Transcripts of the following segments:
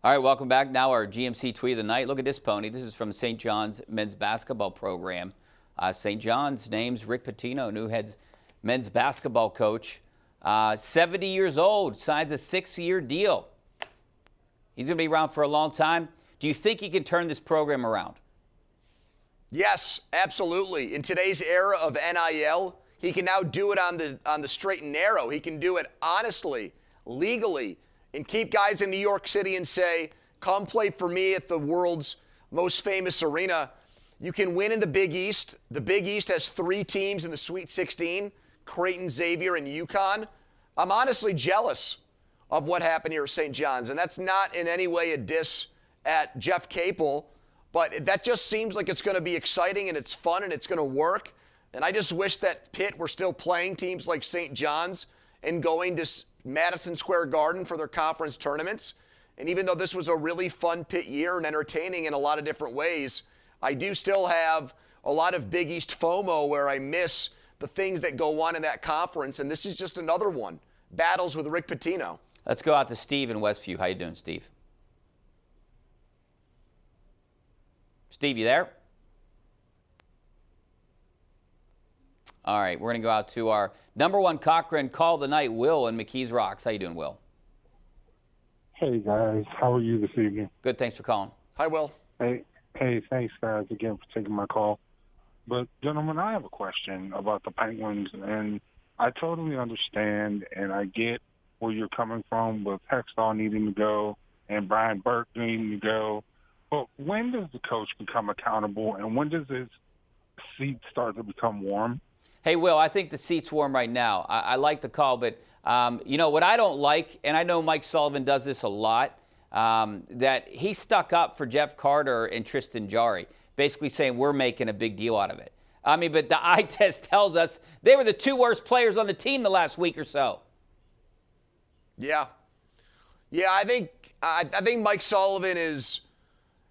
All right, welcome back. Now our GMC tweet of the night. Look at this pony. This is from St. John's men's basketball program. St. John's names Rick Pitino, new head men's basketball coach. 70 years old, signs a 6-year deal. He's going to be around for a long time. Do you think he can turn this program around? Yes, absolutely. In today's era of NIL, he can now do it on the straight and narrow. He can do it honestly, legally, and keep guys in New York City and say, come play for me at the world's most famous arena. You can win in the Big East. The Big East has 3 teams in the Sweet 16, Creighton, Xavier, and UConn. I'm honestly jealous of what happened here at St. John's, and that's not in any way a diss at Jeff Capel, but that just seems like it's going to be exciting and it's fun and it's going to work. And I just wish that Pitt were still playing teams like St. John's and going to Madison Square Garden for their conference tournaments. And even though this was a really fun Pitt year and entertaining in a lot of different ways, I do still have a lot of Big East FOMO where I miss the things that go on in that conference. And this is just another one. Battles with Rick Pitino. Let's go out to Steve in Westview. How you doing, Steve? Steve, you there? All right, we're going to go out to our number one Cochran call of the night, Will in McKees Rocks. How you doing, Will? Hey, guys. How are you this evening? Good, thanks for calling. Hi, Will. Hey, thanks, guys, again for taking my call. But, gentlemen, I have a question about the Penguins, and I totally understand, and I get where you're coming from with Hextall needing to go and Brian Burke needing to go. But when does the coach become accountable, and when does his seat start to become warm? Hey, Will, I think the seat's warm right now. I like the call, but, what I don't like, and I know Mike Sullivan does this a lot, that he stuck up for Jeff Carter and Tristan Jarry, basically saying we're making a big deal out of it. I mean, but the eye test tells us they were the 2 worst players on the team the last week or so. Yeah. Yeah, I think Mike Sullivan is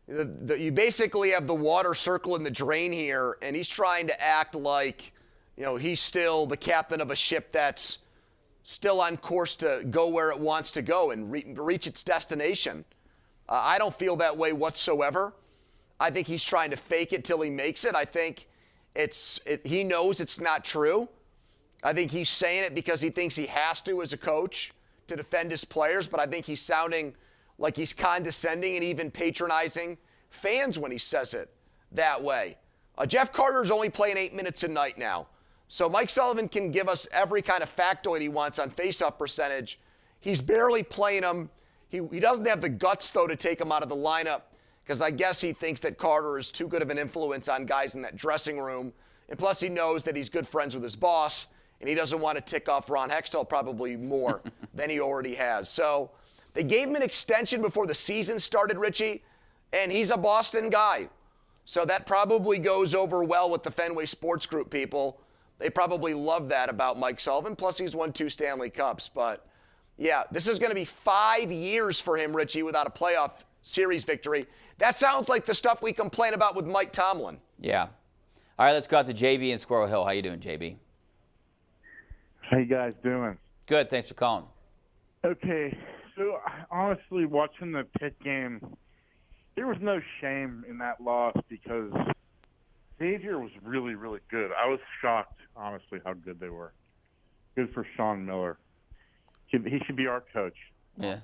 you basically have the water circle in the drain here, and he's trying to act like, he's still the captain of a ship that's still on course to go where it wants to go and reach its destination. I don't feel that way whatsoever. I think he's trying to fake it till he makes it. I think he knows it's not true. I think he's saying it because he thinks he has to as a coach to defend his players, but I think he's sounding like he's condescending and even patronizing fans when he says it that way. Jeff Carter's only playing 8 minutes a night now. So Mike Sullivan can give us every kind of factoid he wants on faceoff percentage. He's barely playing him. He doesn't have the guts, though, to take him out of the lineup because I guess he thinks that Carter is too good of an influence on guys in that dressing room. And plus he knows that he's good friends with his boss, and he doesn't want to tick off Ron Hextall probably more than he already has. So they gave him an extension before the season started, Richie, and he's a Boston guy. So that probably goes over well with the Fenway Sports Group people. They probably love that about Mike Sullivan. Plus, he's won 2 Stanley Cups. But, yeah, this is going to be 5 years for him, Richie, without a playoff series victory. That sounds like the stuff we complain about with Mike Tomlin. Yeah. All right, let's go out to JB in Squirrel Hill. How you doing, JB? How you guys doing? Good, thanks for calling. Okay, so honestly, watching the Pitt game, there was no shame in that loss because Xavier was really, really good. I was shocked, honestly, how good they were. Good for Sean Miller. He should be our coach. Yeah,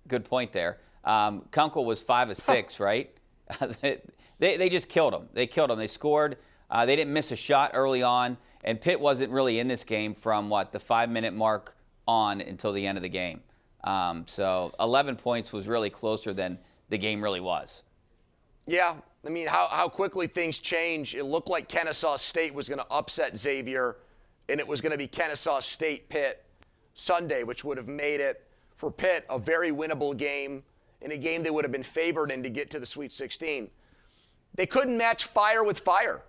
good point there. Kunkel was 5 of 6, right? They just killed him. They killed him. They scored. They didn't miss a shot early on, and Pitt wasn't really in this game from, the 5-minute mark on until the end of the game. So 11 points was really closer than the game really was. Yeah, I mean, how quickly things change. It looked like Kennesaw State was going to upset Xavier, and it was going to be Kennesaw State-Pitt Sunday, which would have made it, for Pitt, a very winnable game, in a game they would have been favored in to get to the Sweet 16. They couldn't match fire with fire.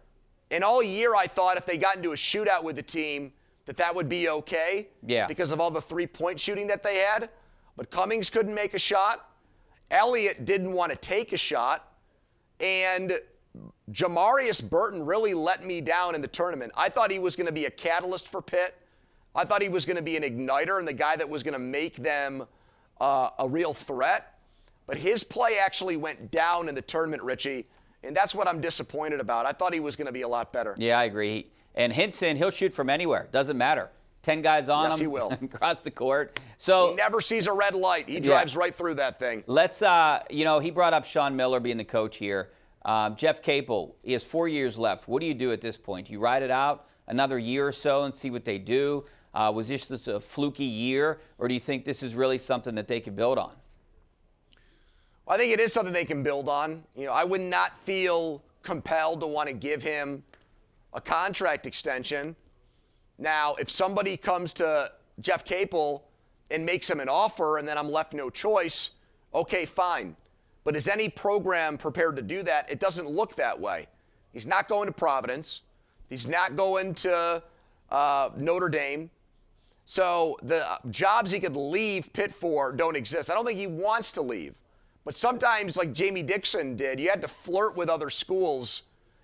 And all year I thought if they got into a shootout with the team, that would be okay. Yeah. Because of all the three-point shooting that they had. But Cummings couldn't make a shot. Elliott didn't want to take a shot. And Jamarius Burton really let me down in the tournament. I thought he was going to be a catalyst for Pitt. I thought he was going to be an igniter and the guy that was going to make them a real threat. but his play actually went down in the tournament, Richie, and that's what I'm disappointed about. I thought he was going to be a lot better. Yeah, I agree. And Hinson, he'll shoot from anywhere. Doesn't matter. 10 guys on him. Yes, he will. Across the court. So he never sees a red light. He drives right through that thing. Let's, he brought up Sean Miller being the coach here. Jeff Capel, he has 4 years left. What do you do at this point? Do you ride it out another year or so and see what they do? Was this just a fluky year, or do you think this is really something that they can build on? Well, I think it is something they can build on. I would not feel compelled to want to give him a contract extension. Now, if somebody comes to Jeff Capel and makes him an offer and then I'm left no choice, okay, fine. But is any program prepared to do that? It doesn't look that way. He's not going to Providence. He's not going to Notre Dame. So the jobs he could leave Pitt for don't exist. I don't think he wants to leave. But sometimes, like Jamie Dixon did, you had to flirt with other schools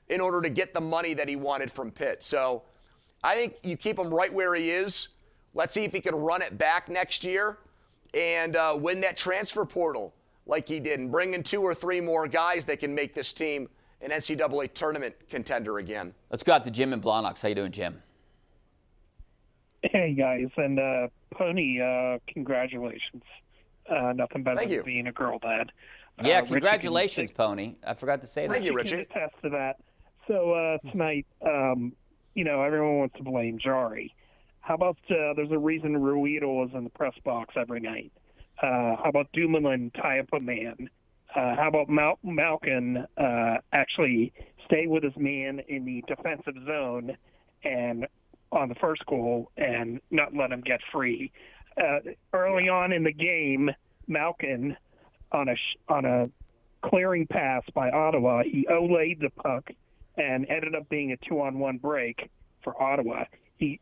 in order to get the money that he wanted from Pitt. So I think you keep him right where he is. Let's see if he can run it back next year and win that transfer portal like he did and bring in 2 or 3 more guys that can make this team an NCAA tournament contender again. Let's go out to Jim in Blawnox. How you doing, Jim? Hey, guys. And Pony, congratulations. Nothing better than being a girl dad. Yeah, congratulations, Pony. I forgot to say that. Thank you, Richie. I can attest to that. So tonight, everyone wants to blame Jari. How about there's a reason Ruedel is in the press box every night? How about Dumoulin tie up a man? How about Malkin actually stay with his man in the defensive zone and on the first goal and not let him get free? Early on in the game, Malkin on a clearing pass by Ottawa, he olayed the puck and ended up being a 2-on-1 break for Ottawa. He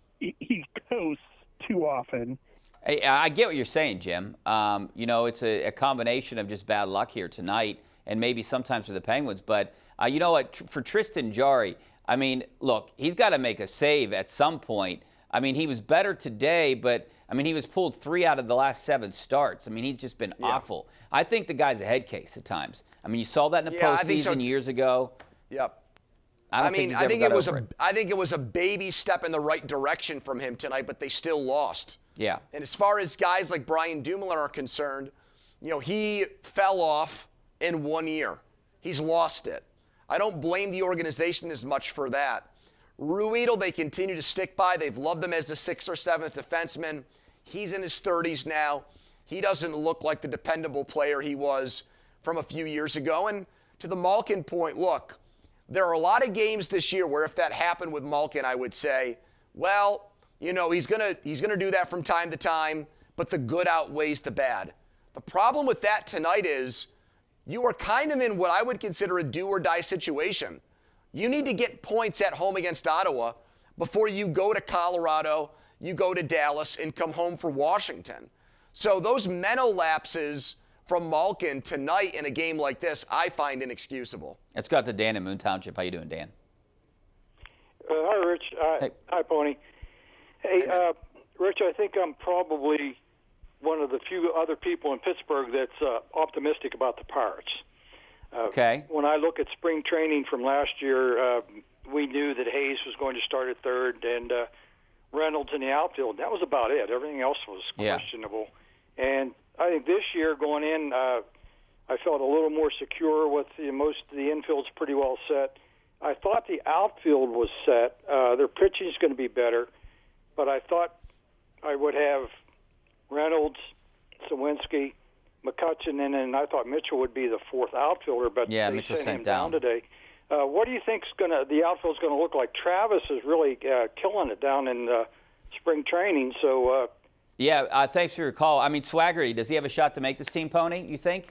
coasts too often. Hey, I get what you're saying, Jim. It's a combination of just bad luck here tonight and maybe sometimes for the Penguins. But you know what? For Tristan Jarry, I mean, look, he's got to make a save at some point. I mean, he was better today, but, I mean, he was pulled 3 out of the last 7 starts. I mean, he's just been awful. I think the guy's a head case at times. I mean, you saw that in the postseason years ago. Yep. I think it was a baby step in the right direction from him tonight, but they still lost. Yeah. And as far as guys like Brian Dumoulin are concerned, he fell off in 1 year. He's lost it. I don't blame the organization as much for that. Ruedel, they continue to stick by. They've loved him as the 6th or 7th defenseman. He's in his 30s now. He doesn't look like the dependable player he was from a few years ago. And to the Malkin point, look, there are a lot of games this year where if that happened with Malkin, I would say, well, he's gonna do that from time to time, but the good outweighs the bad. The problem with that tonight is you are kind of in what I would consider a do or die situation. You need to get points at home against Ottawa before you go to Colorado, you go to Dallas, and come home for Washington. So those mental lapses from Malkin tonight in a game like this, I find inexcusable. Let's go out to Dan in Moon Township. How you doing, Dan? Hi, Rich. Hi, Pony. Hey, Rich, I think I'm probably one of the few other people in Pittsburgh that's optimistic about the Pirates. Okay. When I look at spring training from last year, we knew that Hayes was going to start at third and Reynolds in the outfield. That was about it. Everything else was questionable. And I think this year going in, I felt a little more secure with most of the infield's pretty well set. I thought the outfield was set. Their pitching is going to be better. But I thought I would have Reynolds, Sawinski, McCutcheon, and I thought Mitchell would be the 4th outfielder, but they Mitchell sent him down today. What do you think the outfield's going to look like? Travis is really killing it down in spring training. So thanks for your call. I mean, Swaggerty, does he have a shot to make this team, Pony, you think?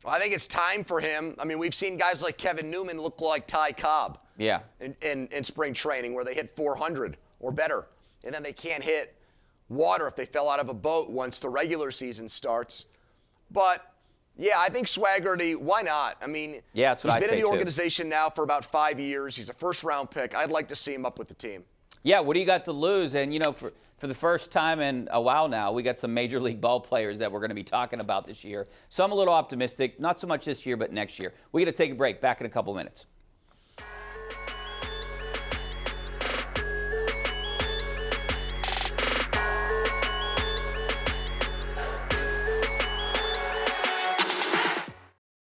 Well, I think it's time for him. I mean, we've seen guys like Kevin Newman look like Ty Cobb in spring training where they hit 400 or better, and then they can't hit water if they fell out of a boat once the regular season starts. But, I think Swaggerty, why not? I mean, he's been in the organization now for about 5 years. He's a first-round pick. I'd like to see him up with the team. Yeah, what do you got to lose? And, for the first time in a while now, we got some Major League ball players that we're going to be talking about this year. So I'm a little optimistic, not so much this year, but next year. We got to take a break. Back in a couple minutes.